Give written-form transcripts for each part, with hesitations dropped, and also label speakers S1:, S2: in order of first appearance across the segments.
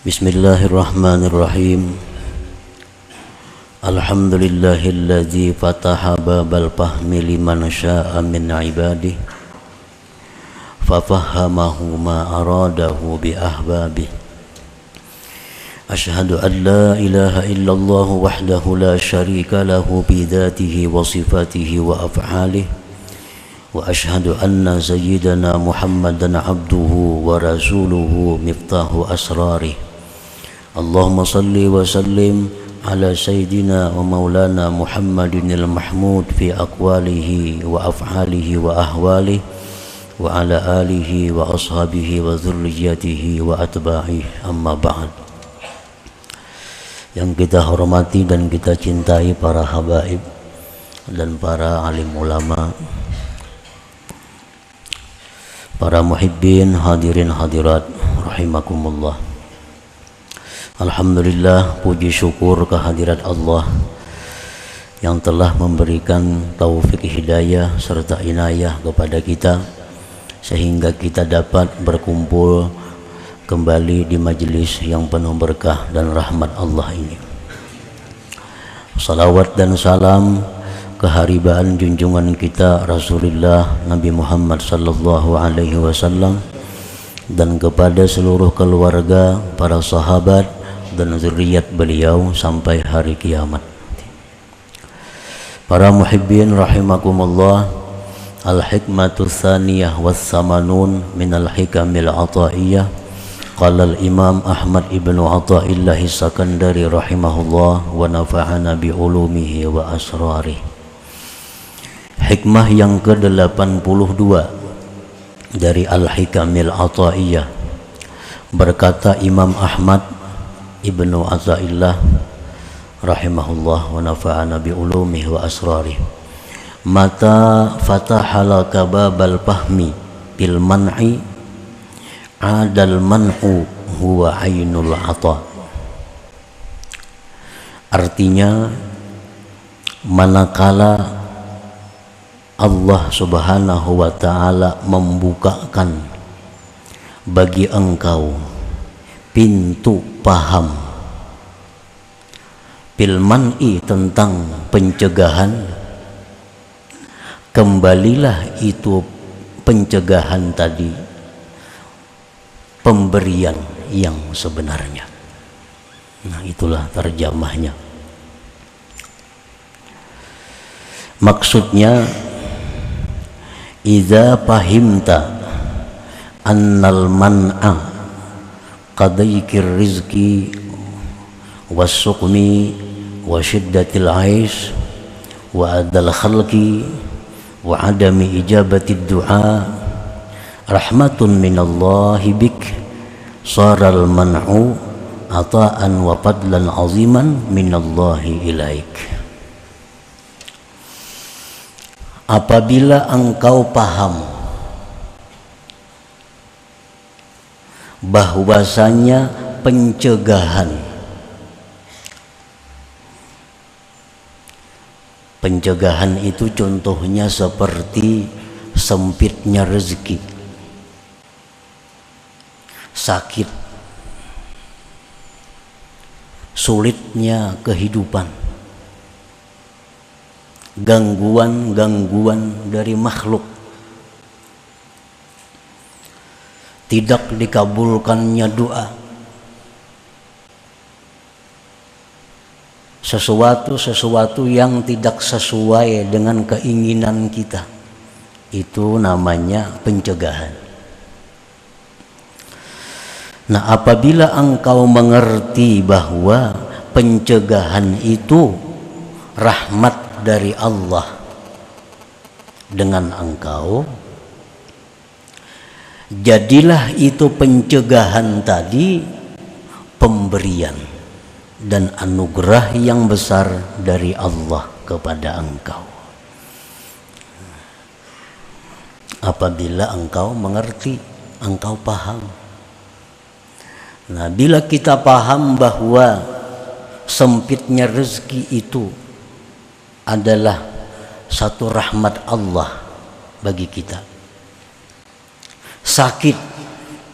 S1: Bismillahirrahmanirrahim. Alhamdulillahilladzi fataha babal fahmi liman syaa min ibadihi fafahamahu ma aradahu bi ahbabihi. Ashhadu an la ilaha illallah wahdahu la syarika lahu bi dzatihi wa sifatihi wa af'alihi. Wa ashhadu anna sayyidana Muhammadan abduhu wa rasuluhu miftahu asrarih. Allahumma salli wa sallim ala sayyidina wa maulana Muhammadinil mahmud fi aqwalihi wa af'alihi wa ahwalihi wa ala alihi wa ashabihi wa dhurriyyatihi wa atba'ihi, amma ba'd. Yang kita hormati dan kita cintai para habaib dan para alim ulama, para muhibbin, hadirin hadirat rahimakumullah. Alhamdulillah, puji syukur kehadirat Allah yang telah memberikan taufik hidayah serta inayah kepada kita sehingga kita dapat berkumpul kembali di majelis yang penuh berkah dan rahmat Allah ini. Salawat dan salam keharibaan junjungan kita Rasulullah Nabi Muhammad sallallahu alaihi wasallam dan kepada seluruh keluarga, para sahabat dan zuriat beliau sampai hari kiamat. Para muhibbin rahimakumullah, al-hikmatu tsaniyah was samanun minal hikamil ataiyah. Qala al-imam Ahmad ibnu Athaillah Sakandari rahimahullah wa nafa'ana bi ulumihi wa asrarih. Hikmah yang ke-82 dari Al-Hikamil Athaiyah. Berkata Imam Ahmad ibnu Athaillah rahimahullah wa nafa'ana bi ulumihi wa asrarih. Mata fatahala kababal fahmi bil man'i adal man'u huwa ainul ata. Artinya, manakala Allah subhanahu wa ta'ala membukakan bagi engkau pintu paham bil man'i tentang pencegahan, kembalilah itu pencegahan tadi pemberian yang sebenarnya. Nah, itulah terjemahnya. Maksudnya, idza fahimta annal man'a qadaikir rizki was-suqmi wa syiddatil 'aish wa adal khalqi wa adami ijabati du'a rahmatun minallahi bik, saral man'u ata'an wa fadlan 'aziman minallahi ilaik. Apabila engkau paham bahwasanya pencegahan itu contohnya seperti sempitnya rezeki, sakit, sulitnya kehidupan, gangguan-gangguan dari makhluk, tidak dikabulkannya doa, sesuatu yang tidak sesuai dengan keinginan kita, itu namanya pencegahan. Nah, apabila engkau mengerti bahwa pencegahan itu rahmat dari Allah dengan engkau, jadilah itu pencegahan tadi pemberian dan anugerah yang besar dari Allah kepada engkau. Apabila engkau mengerti, engkau paham. Nah, bila kita paham bahwa sempitnya rezeki itu adalah satu rahmat Allah bagi kita, sakit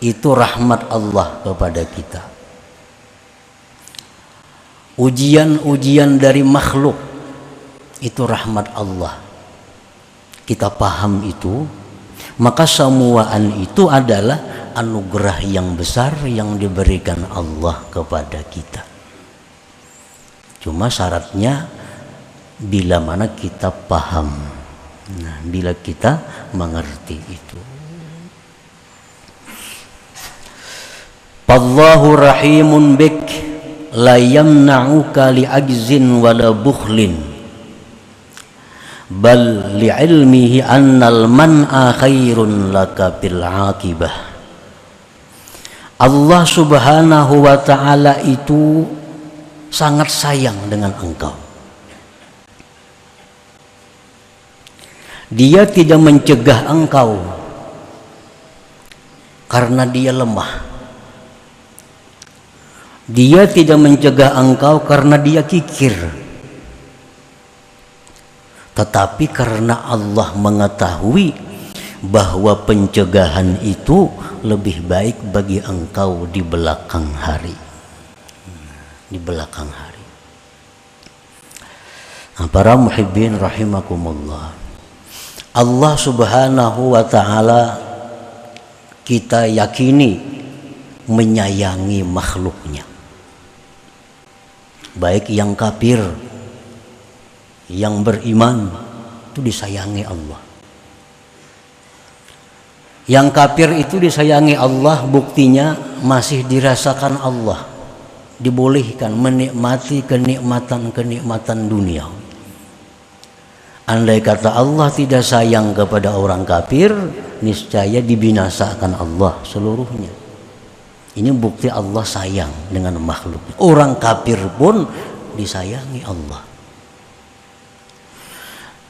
S1: itu rahmat Allah kepada kita, ujian-ujian dari makhluk itu rahmat Allah, kita paham itu, maka semuaan itu adalah anugerah yang besar yang diberikan Allah kepada kita. Cuma syaratnya bila mana kita paham, nah, bila kita mengerti itu. Wallahu rahimun bik la yamna'uka li'ajzin wala bukhlin bal li'ilmihi annal man'a khairun laka bil aqibah. Allah subhanahu wa ta'ala itu sangat sayang dengan engkau. Dia tidak mencegah engkau karena dia lemah. Dia tidak mencegah engkau karena dia kikir. Tetapi karena Allah mengetahui bahwa pencegahan itu lebih baik bagi engkau di belakang hari. Di belakang hari. Nah, para muhibbin rahimakumullah. Allah subhanahu wa ta'ala kita yakini menyayangi makhluknya. Baik yang kafir, yang beriman, itu disayangi Allah. Yang kafir itu disayangi Allah, buktinya masih dirasakan Allah, dibolehkan menikmati kenikmatan-kenikmatan dunia. Andai kata Allah tidak sayang kepada orang kafir, niscaya dibinasakan Allah seluruhnya. Ini bukti Allah sayang dengan makhluk. Orang kafir pun disayangi Allah.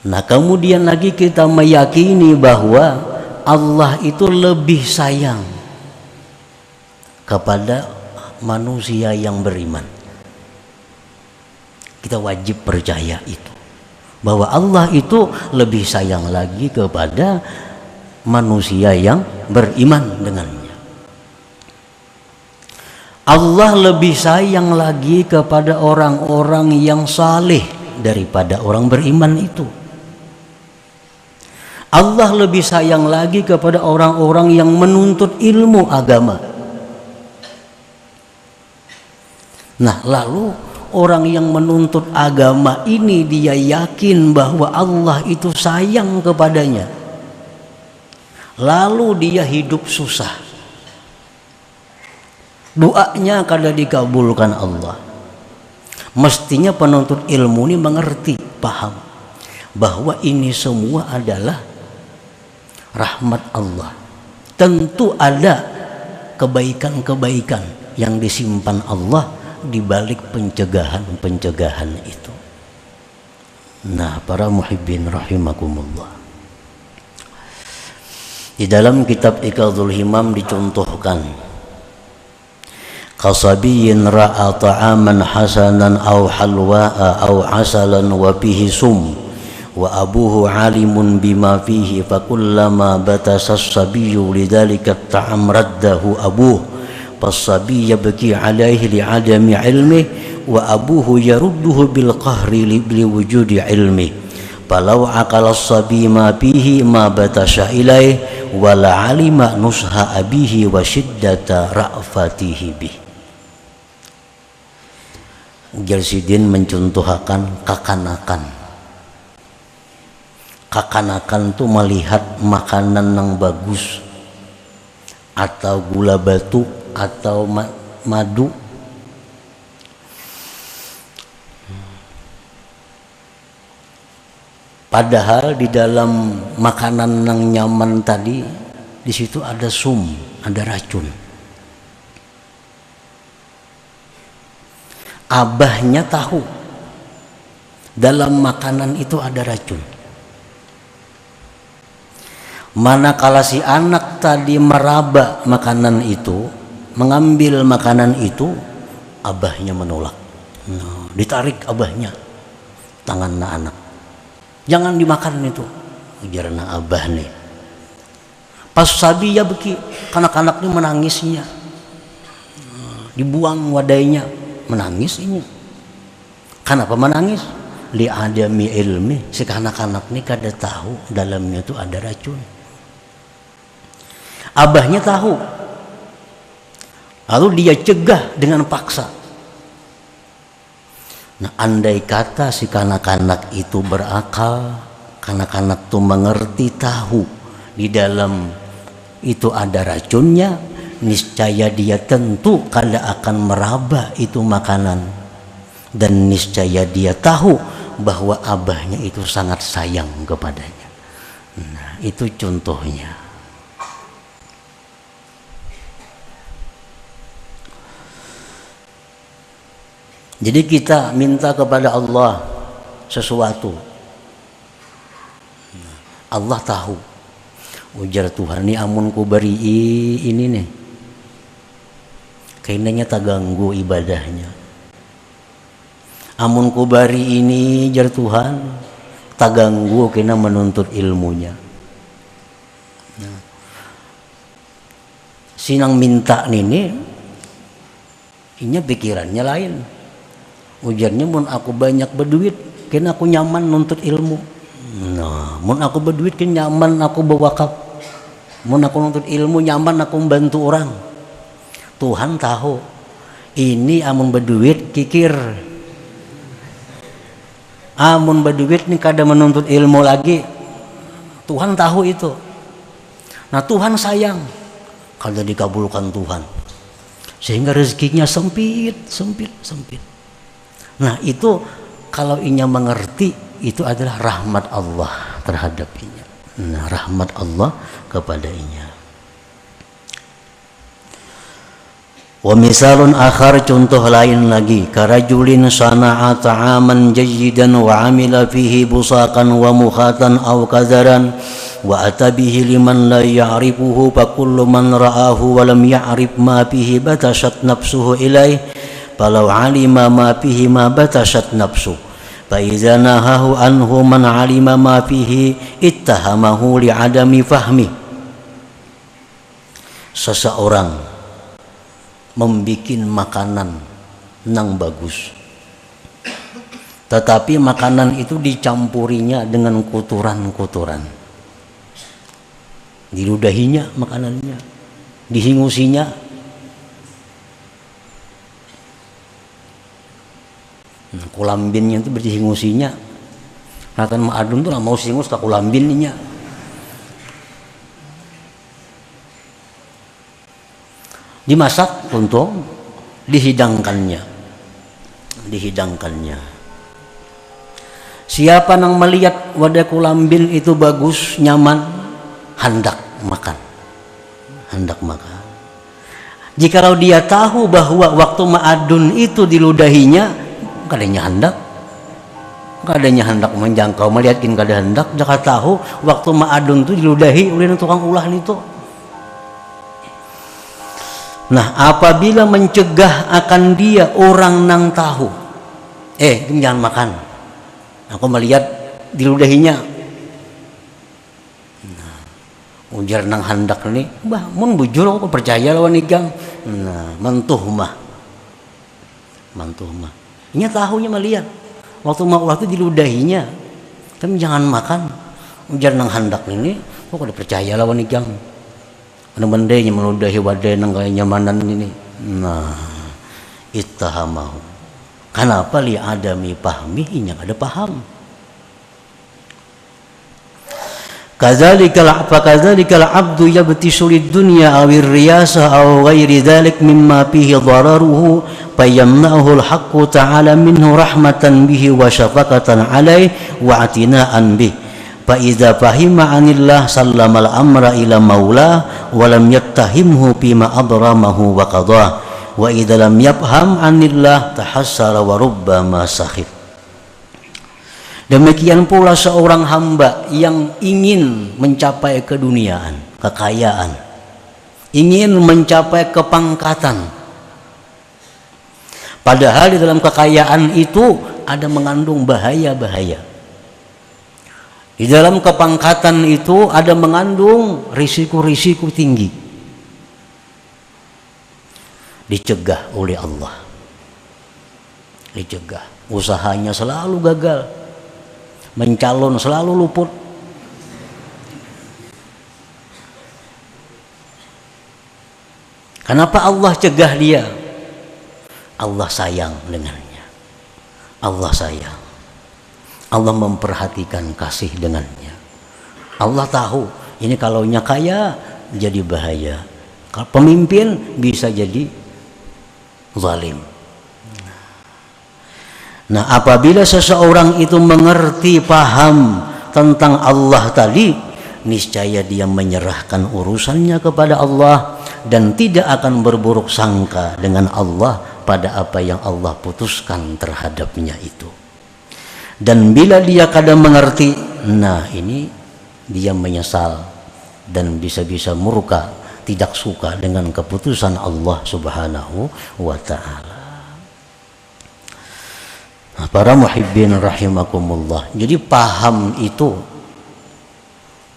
S1: Nah, kemudian lagi kita meyakini bahwa Allah itu lebih sayang kepada manusia yang beriman. Kita wajib percaya itu, bahwa Allah itu lebih sayang lagi kepada manusia yang beriman dengannya. Allah lebih sayang lagi kepada orang-orang yang saleh daripada orang beriman itu. Allah lebih sayang lagi kepada orang-orang yang menuntut ilmu agama. Nah, lalu orang yang menuntut agama ini dia yakin bahwa Allah itu sayang kepadanya. Lalu dia hidup susah. Doanya kada dikabulkan Allah. Mestinya penuntut ilmu ini mengerti, paham bahwa ini semua adalah rahmat Allah. Tentu ada kebaikan-kebaikan yang disimpan Allah di balik pencegahan-pencegahan itu. Nah, para muhibbin rahimakumullah. Di dalam kitab Iqadhul Himam dicontohkan kasabiyin ra'a ta'aman hasanan aw halwa'a aw asalan wa bihi sum wa abuhu alimun bima fihi fakullama batasa as-sabiyyu lidzalika at-ta'am raddahu abuhu fas-sabiy yabki alayhi li'adami ilmihi wa abuhu yarudduhu bil qahri li wujudi ilmihi falau aqala as-sabiy ma fihi ma batasa ilayhi wa la alima nusha abihi wa shiddata ra'fatihi bih. Jalsidin mencontohkan kakanakan. Kakanakan itu melihat makanan yang bagus atau gula batu atau madu, padahal di dalam makanan yang nyaman tadi di situ ada sum, ada racun. Abahnya tahu dalam makanan itu ada racun. Manakala si anak tadi meraba makanan itu, mengambil makanan itu, abahnya menolak. Nah, ditarik abahnya, tangan anak. Jangan dimakan itu, ujarna abah nih. Pas sabi ya beki, kanak-kanak ini menangisnya, dibuang wadainya. Menangis ini. Kenapa menangis? Li adami ilmi, si anak-anak ini kada tahu dalamnya itu ada racun. Abahnya tahu, lalu dia cegah dengan paksa. Nah, andai kata si kanak-kanak itu berakal, kanak-kanak itu mengerti, tahu di dalam itu ada racunnya, niscaya dia tentu kada akan meraba itu makanan, dan niscaya dia tahu bahwa abahnya itu sangat sayang kepadanya. Nah, itu contohnya. Jadi kita minta kepada Allah sesuatu, Allah tahu. Ujar Tuhan, ini amun ku beri ini nih, kayaknya tak ganggu ibadahnya. Amun ku bari ini, jar Tuhan, tak ganggu kena menuntut ilmunya. Nah, sinang minta ini pikirannya lain. Ujarnya, mun aku banyak berduit, kena aku nyaman nuntut ilmu. Nah, mun aku berduit kena nyaman aku berwakaf. Mun aku nuntut ilmu nyaman aku membantu orang. Tuhan tahu, ini amun berduit kikir. Amun berduit nih kada menuntut ilmu lagi. Tuhan tahu itu. Nah, Tuhan sayang kada dikabulkan Tuhan, sehingga rezekinya sempit. Nah, itu kalau inya mengerti, itu adalah rahmat Allah terhadap inya. Nah, rahmat Allah kepada inya. Wa misalun akhar, contoh lain lagi, karajulin sana'a ta'aman jayyidan wa amila fihi busaqan wa mukhatan aw kadaran wa atabihi liman la ya'rifuhu fa kullu man ra'ahu wa lam ya'rif ma fihi batashat nafsuhu ilaih falau alima ma fihi ma batashat nafsu fa idza nahahu anhu man alima ma fihi ittahamahu li adami fahmi. Seseorang membikin makanan nang bagus, tetapi makanan itu dicampurinya dengan kotoran-kotoran, diludahinya makanannya, dihingusinya. Kulambinnya itu berhingusinya. Natan Ma'adun tuh mau singus ke kulambinnya. Dimasak untuk dihidangkannya. Siapa yang melihat wadah kulambin itu bagus, nyaman, hendak makan. Jikalau dia tahu bahwa waktu Ma'adun itu diludahinya, kadanya hendak menjangkau, melihatkin kada hendak, jika tahu waktu Ma'adun itu diludahi oleh tukang ulah itu. Nah, apabila mencegah akan dia orang nang tahu, jangan makan, aku melihat diludahinya. Nah, ujar nang hendak nih, bah, mun bujur aku percaya lawan igang. Nah, mantuh mah. Nya tahunya melihat waktu diludahinya, tapi jangan makan. Ujar nang hendak ini, kok udah percaya lawan igang. Benda-bendanya meludahi wadah nang kaya nyamanan ini. Nah, ittahamahu. Kenapa li adami pahmi, yang ada paham. Kadzalikal abdu yabtisu lid-dunya awir riyasah aw ghairi dzalik mimma fihi dhararuhu fayamna'uhu al-haqqu ta'ala minhu rahmatan bihi wa syafaqatan 'alaihi wa atina'an bihi fa idza fahima 'anillah sallamal amra ila maulah wa lam yattahimhu bima adramahu wa qadah wa idza lam yafham 'anillah tahassara wa rubbama sakhif. Demikian pula seorang hamba yang ingin mencapai keduniaan, kekayaan, ingin mencapai kepangkatan, padahal di dalam kekayaan itu ada mengandung bahaya-bahaya. Di dalam kepangkatan itu ada mengandung risiko-risiko tinggi. Dicegah oleh Allah. dicegah. Usahanya selalu gagal, mencalon selalu luput. Kenapa Allah cegah dia? Allah sayang dengannya. Allah sayang. Allah memperhatikan kasih dengannya. Allah tahu ini kalau nya kaya jadi bahaya. Kalau pemimpin bisa jadi zalim. Nah, apabila seseorang itu mengerti, paham tentang Allah tadi, niscaya dia menyerahkan urusannya kepada Allah dan tidak akan berburuk sangka dengan Allah pada apa yang Allah putuskan terhadapnya itu. Dan bila dia kadang mengerti, nah ini dia menyesal dan bisa-bisa murka, tidak suka dengan keputusan Allah Subhanahu wa ta'ala. Nah, para muhibbin rahimakumullah, jadi paham itu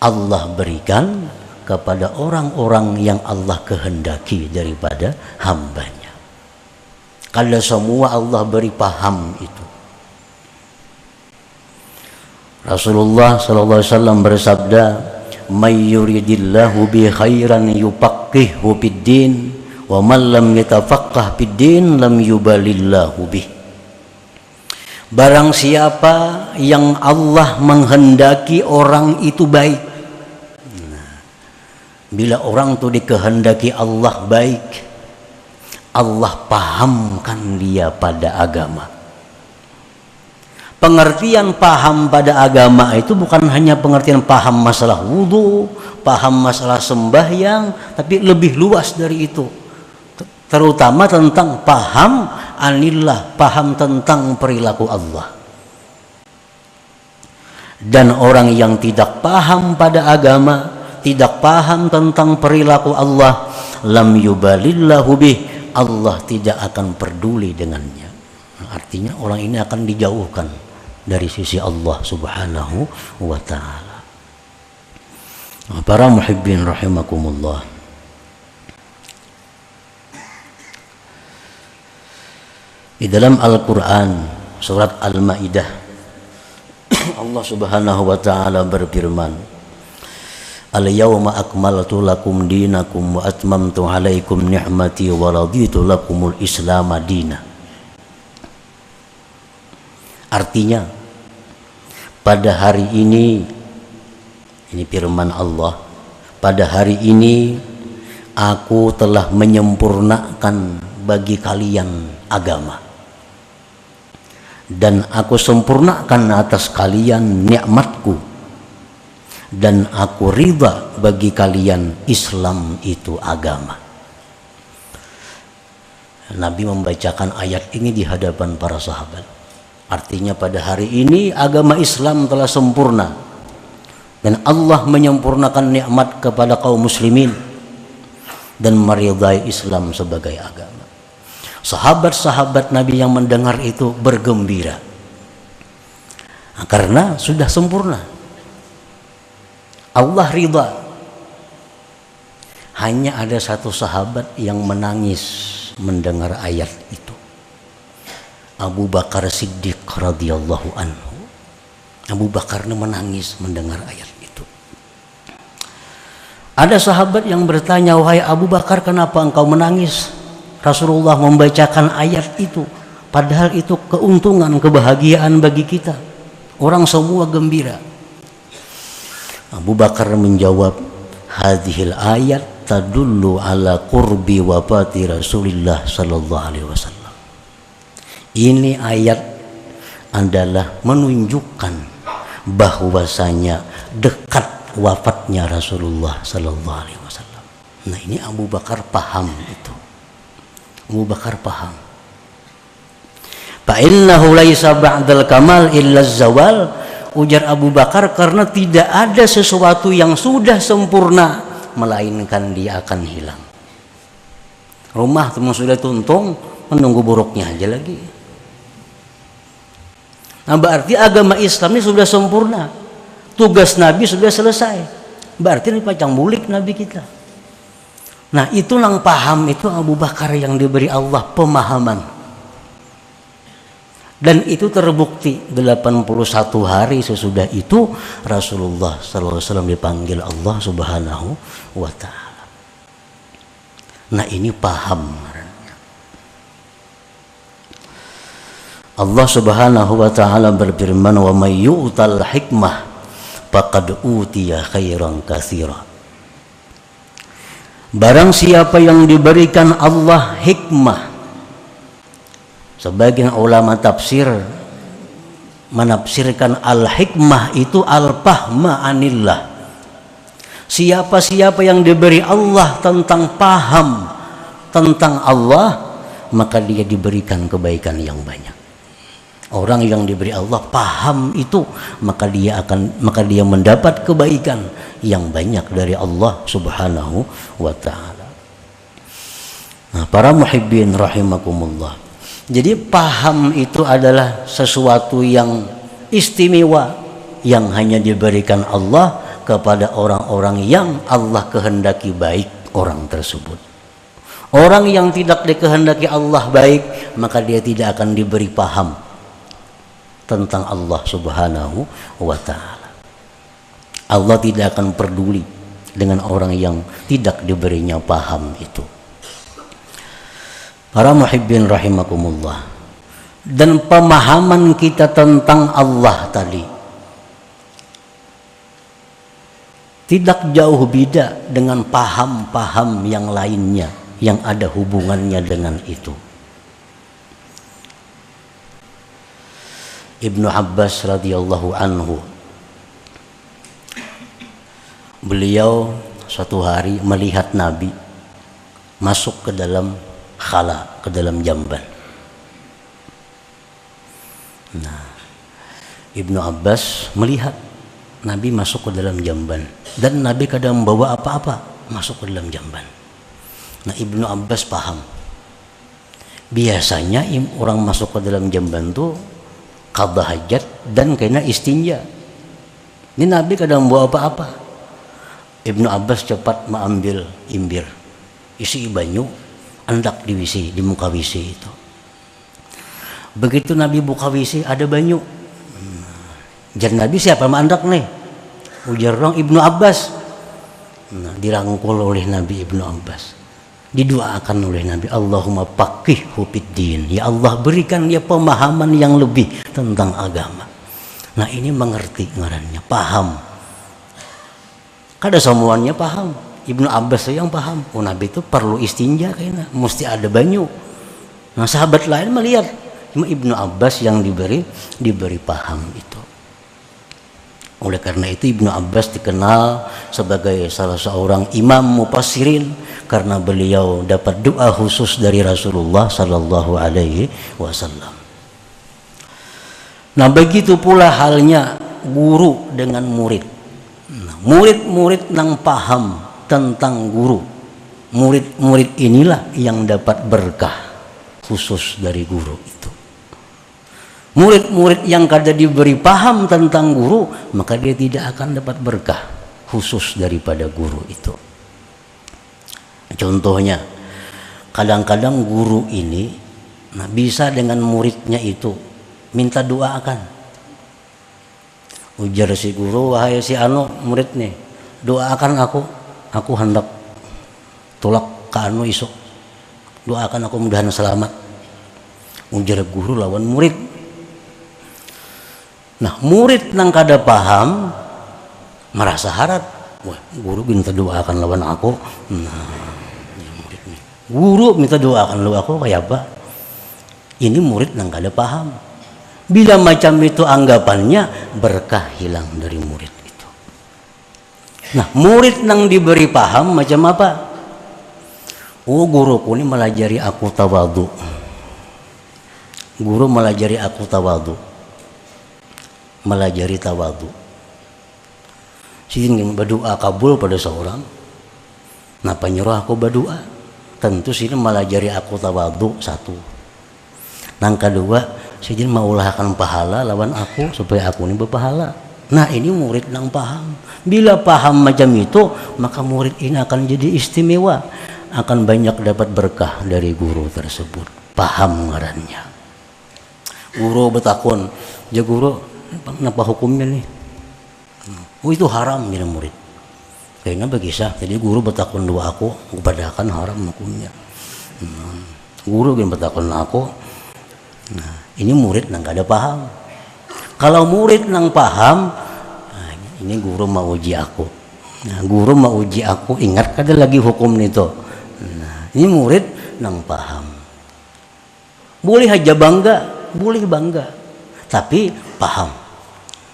S1: Allah berikan kepada orang-orang yang Allah kehendaki daripada hambanya. Kalau semua Allah beri paham itu. Rasulullah sallallahu alaihi wasallam bersabda, "May yuridillahu bi khairan yufaqqihhu fid-din, wa man lam yatafaqqah fid-din lam yubalillahu bih." Barang siapa yang Allah menghendaki orang itu baik. Nah, bila orang itu dikehendaki Allah baik, Allah pahamkan dia pada agama. Pengertian paham pada agama itu bukan hanya pengertian paham masalah wudu, paham masalah sembahyang, tapi lebih luas dari itu. Terutama tentang paham anillah, paham tentang perilaku Allah. Dan orang yang tidak paham pada agama, tidak paham tentang perilaku Allah, lam yubalillahu bih, Allah tidak akan peduli dengannya. Artinya orang ini akan dijauhkan dari sisi Allah Subhanahu wa ta'ala. Para muhibbin rahimakumullah, di dalam Al-Quran surat Al-Ma'idah Allah Subhanahu wa ta'ala berfirman, "Al-yawma akmaltu lakum dinakum wa atmamtu alaikum ni'mati wa raditu lakumul Islam madina." Artinya pada hari ini firman Allah, pada hari ini aku telah menyempurnakan bagi kalian agama, dan aku sempurnakan atas kalian nikmatku, dan aku ridha bagi kalian Islam itu agama. Nabi membacakan ayat ini di hadapan para sahabat. Artinya pada hari ini agama Islam telah sempurna dan Allah menyempurnakan nikmat kepada kaum muslimin dan meridai Islam sebagai agama. Sahabat-sahabat Nabi yang mendengar itu bergembira karena sudah sempurna. Allah ridha. Hanya ada satu sahabat yang menangis mendengar ayat itu, Abu Bakar Siddiq radhiyallahu anhu. Abu Bakar menangis mendengar ayat itu. Ada sahabat yang bertanya, "Wahai Abu Bakar, kenapa engkau menangis? Rasulullah membacakan ayat itu, padahal itu keuntungan, kebahagiaan bagi kita. Orang semua gembira." Abu Bakar menjawab, "Hadhil ayat tadullu ala qurbi wafati Rasulillah sallallahu alaihi wasallam." Ini ayat adalah menunjukkan bahwasanya dekat wafatnya Rasulullah sallallahu alaihi wasallam. Nah, ini Abu Bakar paham itu. Abu Bakar paham. Fa innahu laisa ba'dal kamal illa zawal, ujar Abu Bakar, karena tidak ada sesuatu yang sudah sempurna melainkan dia akan hilang. Rumah teman sudah tuntung, menunggu buruknya aja lagi. Nah, berarti agama Islam ini sudah sempurna. Tugas Nabi sudah selesai. Berarti ini pacang bulik Nabi kita. Nah, itu yang paham itu Abu Bakar yang diberi Allah pemahaman. Dan itu terbukti 81 hari sesudah itu Rasulullah SAW dipanggil Allah Subhanahu wa ta'ala. Nah ini paham. Allah Subhanahu wa ta'ala berfirman, wa may yu'tal hikmah faqad utiya khairan katsira. Barang siapa yang diberikan Allah hikmah, sebagian ulama tafsir menafsirkan al-hikmah itu al-fahma anillah. Siapa-siapa yang diberi Allah tentang paham tentang Allah, maka dia diberikan kebaikan yang banyak. Orang yang diberi Allah paham itu, maka dia mendapat kebaikan yang banyak dari Allah Subhanahu wa ta'ala. Nah, para muhibbin rahimakumullah. Jadi paham itu adalah sesuatu yang istimewa yang hanya diberikan Allah kepada orang-orang yang Allah kehendaki baik orang tersebut. Orang yang tidak dikehendaki Allah baik, maka dia tidak akan diberi paham tentang Allah Subhanahu wa ta'ala. Allah tidak akan peduli dengan orang yang tidak diberinya paham itu. Para muhibbin rahimakumullah. Dan pemahaman kita tentang Allah tadi tidak jauh beda dengan paham-paham yang lainnya yang ada hubungannya dengan itu. Ibnu Abbas radhiyallahu anhu, beliau suatu hari melihat Nabi masuk ke dalam khala, ke dalam jamban. Nah, Ibnu Abbas melihat Nabi masuk ke dalam jamban, dan Nabi kadang membawa apa-apa masuk ke dalam jamban. Nah, Ibnu Abbas paham, biasanya orang masuk ke dalam jamban tuh qadha hajat dan kena istinja. Ini Nabi kadang bawa apa-apa. Ibnu Abbas cepat mengambil imbir, isi banyu, hendak diwisi di muka WC itu. Begitu Nabi buka WC ada banyu. Jar Nabi, siapa mandak nih? Ujar orang Ibnu Abbas. Nah, dirangkul oleh Nabi Ibnu Abbas. Didoakan oleh Nabi, Allahumma faqihhu fiddin. Ya Allah, berikan dia pemahaman yang lebih tentang agama. Nah, ini mengerti ngarannya, paham. Kada semuanya paham. Ibnu Abbas yang paham. Oh, Nabi itu perlu istinja kayaknya, mesti ada banyu. Nah, sahabat lain melihat, cuma Ibnu Abbas yang diberi paham itu. Oleh karena itu Ibnu Abbas dikenal sebagai salah seorang imam mufassirin karena beliau dapat doa khusus dari Rasulullah sallallahu alaihi wasallam. Nah, begitu pula halnya guru dengan murid. Nah, murid-murid nang paham tentang guru. Murid-murid inilah yang dapat berkah khusus dari guru itu. Murid-murid yang kada diberi paham tentang guru, maka dia tidak akan dapat berkah khusus daripada guru itu. Contohnya, kadang-kadang guru ini bisa dengan muridnya itu minta doakan. Ujar si guru, wahai si anu murid nih, doakan aku hendak tolak ke anu isuk. Doakan aku mudahan selamat. Ujar guru lawan murid. Nah, murid nang kada paham merasa harap, wah, guru minta doakan lawan aku. Nah, ya murid nih. Guru minta doakan lawan aku kayak apa? Ini murid nang kada paham. Bila macam itu anggapannya, berkah hilang dari murid itu. Nah, murid nang diberi paham macam apa? Oh, guruku ini melajari aku tawadu. Guru melajari aku tawadu. Melajari tawadu. Sini berdoa kabul pada seorang. Napa nyuruh aku berdoa? Tentu sini melajari aku tawadu satu. Nang kedua, sini maulahkan pahala lawan aku supaya aku ini berpahala. Nah, ini murid nang paham. Bila paham macam itu, maka murid ini akan jadi istimewa, akan banyak dapat berkah dari guru tersebut. Paham ngarannya. Guru betakun, ja guru, kenapa hukumnya nih? Oh itu haram ya murid. Kayaknya begisah. Jadi guru betakun dua aku, kepadahkan haram hukumnya. Guru yang betakun aku. Nah, ini murid nang gak ada paham. Kalau murid nang paham, nah, ini guru mau uji aku. Nah, guru mau uji aku, ingat kada lagi hukum itu. Nah, ini murid nang paham. Boleh aja bangga, boleh bangga, tapi paham.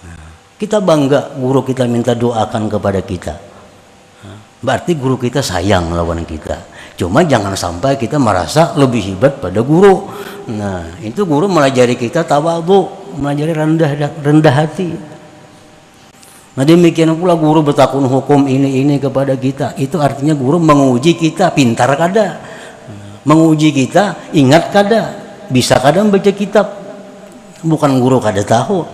S1: Nah, kita bangga, guru kita minta doakan kepada kita. Nah, berarti guru kita sayang lawan kita. Cuma jangan sampai kita merasa lebih hebat pada guru. Nah, itu guru melajari kita tawadhu, melajari rendah hati. Nah, demikian pula guru bertakun hukum ini kepada kita. Itu artinya guru menguji kita pintar kada, menguji kita ingat kada, bisa kada membaca kitab. Bukan guru kada tahu.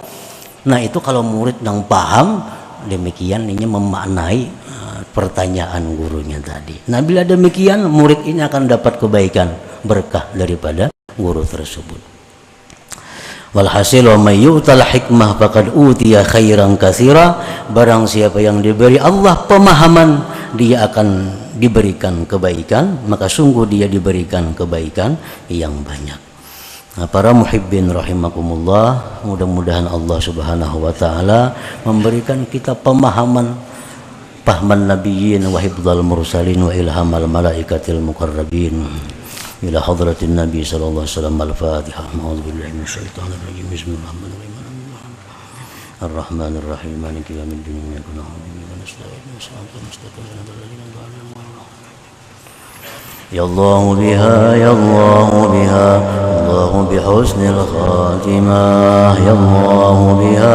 S1: Nah, itu kalau murid yang paham, demikian ini memaknai pertanyaan gurunya tadi. Nah, bila demikian murid ini akan dapat kebaikan, berkah daripada guru tersebut. Walhasil wa may yu'tal hikmah faqad utiya khairan katsira. Barang siapa yang diberi Allah pemahaman, dia akan diberikan kebaikan, maka sungguh dia diberikan kebaikan yang banyak. Nah, para muhibbin rahimakumullah, mudah-mudahan Allah Subhanahu wa taala memberikan kita pemahaman nabiyyin wa hifdzal mursalin wa ilhamal malaikatil muqarrabin. إلى حضرة النبي صلى الله عليه وسلم. الفاتحة. أعوذ بالله من الشيطان الرجيم. بسم الله الرحمن الرحيم. مالك يوم الدين. إياك نعبد وإياك نستعين. صراط المستقيم صراط الذين أنعمت عليهم. يا الله بها يا الله بها الله بحسن الخاتمة. يا الله بها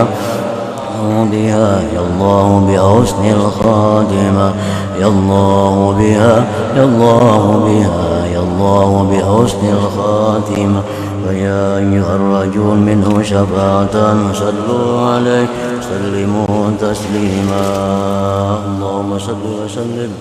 S1: بها يا الله بحسن الخاتمة. يا الله بها يا الله بها يا الله بحسن الخاتمة. ويا أيها الرجل منه شفاعة صلوا عليه سلموا تسليما. اللهم صل وسلم